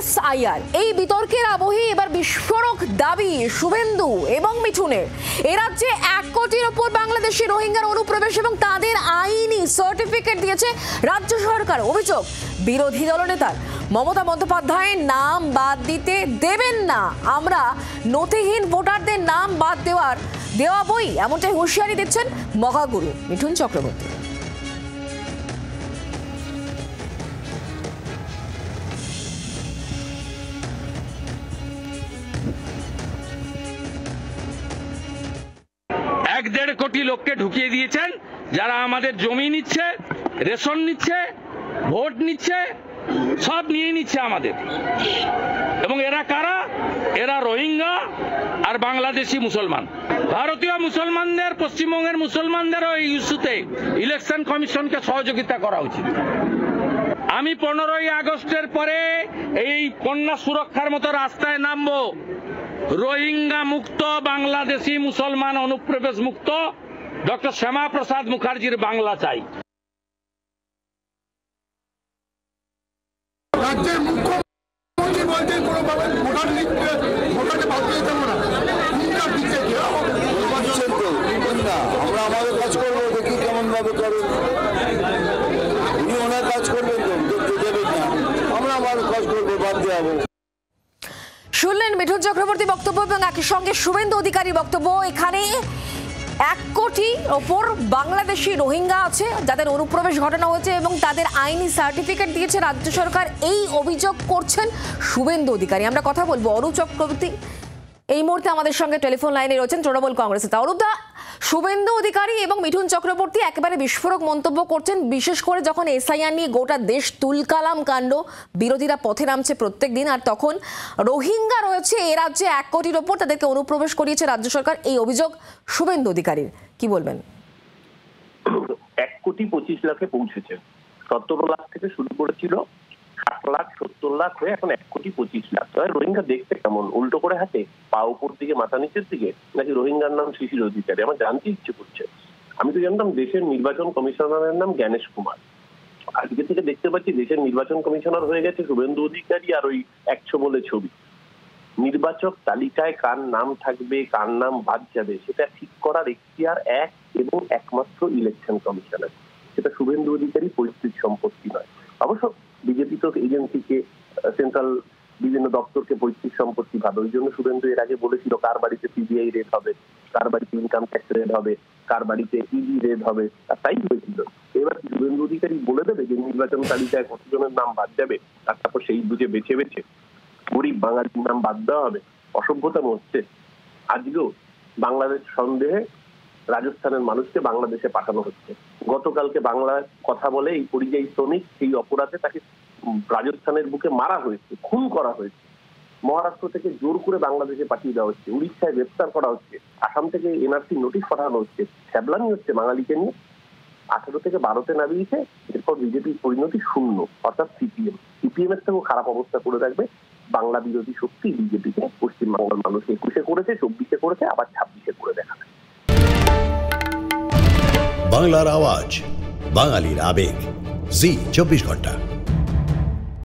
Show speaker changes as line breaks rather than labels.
SIR, এই বিতর্কের আবহে এবার বিস্ফোরক দাবি শুভেন্দু এবং মিঠুনের। এ রাজ্যে 1 কোটির ওপর বাংলাদেশি রোহিঙ্গার অনুপ্রবেশ এবং তাদের আইনি সার্টিফিকেট দিয়েছে রাজ্য সরকার। অভিযোগ বিরোধী দলনেতার, মমতা বন্দ্যোপাধ্যায়ের নাম বাদ দিতে দেবেন না, আমরা নথিহীন ভোটারদের নাম বাদ দেওয়াবই, এমনটাই হুঁশিয়ারি দিচ্ছেন মহাগুরু মিঠুন চক্রবর্তী।
এক 1.5 কোটি লোককে ঢুকিয়ে দিয়েছেন, যারা আমাদের জমি নিচ্ছে, রেশন নিচ্ছে, ভোট নিচ্ছে, সব নিয়ে নিচ্ছে আমাদের। এবং এরা কারা? এরা রোহিঙ্গা আর বাংলাদেশি মুসলমান। ভারতীয় মুসলমানদের, পশ্চিমবঙ্গের মুসলমানদের এই ইস্যুতে ইলেকশন কমিশনকে সহযোগিতা করা উচিত। আমি 15ই আগস্টের পরে এই কন্যা সুরক্ষার মতো রাস্তায় নামবো। রোহিঙ্গা মুক্ত, বাংলাদেশি মুসলমান অনুপ্রবেশ মুক্ত ডক্টর শ্যামা প্রসাদ মুখার্জির বাংলা চাই।
রাজ্যের মুখ্যমন্ত্রী বলছেন আমরা আমাদের কাজ করবো, দেখি কেমন ভাবে করেন। উনি ওনার কাজ করবেন তো, দেখতে দেবেন না, আমরা আমাদের কাজ করবো, বাদ দেওয়া।
শুনলেন মিঠুন চক্রবর্তী বক্তব্য এবং একই সঙ্গে শুভেন্দু অধিকারী বক্তব্য। এখানে 1 কোটির ওপর বাংলাদেশি রোহিঙ্গা আছে যাদের অনুপ্রবেশ ঘটানো হয়েছে এবং তাদের আইনি সার্টিফিকেট দিয়েছে রাজ্য সরকার, এই অভিযোগ করছেন শুভেন্দু অধিকারী। আমরা কথা বলবো অরূপ চক্রবর্তী এই মুহূর্তে আমাদের সঙ্গে টেলিফোন লাইনে রয়েছেন তৃণমূল কংগ্রেসের। অরূপদা, শুভেন্দু অধিকারী এবং মিঠুন চক্রবর্তী একেবারে বিস্ফোরক মন্তব্য করছেন, বিশেষ করে যখন এসআইআর নিয়ে গোটা দেশ তুলকালাম কাণ্ড, বিরোধীরা পথে নামছে প্রত্যেক দিন, আর তখন রোহিঙ্গা রয়েছে এ রাজ্যে 1 কোটির ওপর, তাদেরকে অনুপ্রবেশ করিয়েছে রাজ্য সরকার, এই অভিযোগ শুভেন্দু অধিকারীর। কি বলবেন?
1 কোটি 25 লাখে পৌঁছেছে। 17 লাখ থেকে শুরু করেছিল, 60 লাখ 70 লাখ হয়ে এখন 1 কোটি 25 লাখ। রোহিঙ্গা দেখতে কেমন? উল্টো করে হাঁটে, পা উপর দিকে মাথা নিচের দিকে, নাকি রোহিঙ্গার নাম শিশির অধিকারী? আমার জানতে ইচ্ছে করছে। আমি তো জানতাম দেশের নির্বাচন কমিশনারের নাম জ্ঞানেশ কুমার। আজকে থেকে দেখতে পাচ্ছি দেশের নির্বাচন কমিশনার হয়ে গেছে শুভেন্দু অধিকারী, আর ওই 100 বলে ছবি। নির্বাচক তালিকায় কার নাম থাকবে, কার নাম বাদ যাবে, সেটা ঠিক করার এখতিয়ার এক এবং একমাত্র ইলেকশন কমিশনের। সেটা শুভেন্দু অধিকারী পৈতৃক সম্পত্তি নয়। অবশ্য বিজেপি তো এজেন্সিকে, সেন্ট্রাল বিভিন্ন দপ্তরকে পৈতৃক সম্পত্তি ভাবে। ওই জন্য শুভেন্দু এর আগে বলেছিল কার বাড়িতে সিবিআই রেড হবে, কার বাড়িতে ইনকাম ট্যাক্স রেড হবে, কার বাড়িতে ইডি রেড হবে, আর তাই হয়েছিল। এবার শুভেন্দু অধিকারী বলে দেবে যে নির্বাচন তালিকায় কতজনের নাম বাদ যাবে, আর তারপর সেই বুঝে বেছে বেছে গরিব বাঙালির নাম বাদ দেওয়া হবে। অসভ্যতা হচ্ছে। আজকেও বাংলাদেশ সন্দেহে রাজস্থানের মানুষকে বাংলাদেশে পাঠানো হচ্ছে। গতকালকে বাংলায় কথা বলে এই পরিযায়ী শ্রমিক, সেই অপরাধে তাকে রাজস্থানের বুকে মারা হয়েছে, খুন করা হয়েছে। মহারাষ্ট্র থেকে জোর করে বাংলাদেশে পাঠিয়ে দেওয়া হচ্ছে, উড়িষ্যায় গ্রেফতার করা হচ্ছে, আসাম থেকে এনআরসি নোটিশ পাঠানো হচ্ছে, ছ্যাবলামি হচ্ছে বাঙালিকে নিয়ে। 18 থেকে 12-তে নামিয়েছে, এরপর বিজেপির পরিণতি 0, অর্থাৎ সিপিএম এর থেকেও খারাপ অবস্থা করে রাখবে বাংলা বিরোধী শক্তি বিজেপিকে। পশ্চিমবাংলার মানুষ 21-এ করেছে, 24-এ করেছে, আবার 26-এ করে দেখাবে।
বাংলার আওয়াজ, বাঙালির আবেগ, জি 24 ঘন্টা।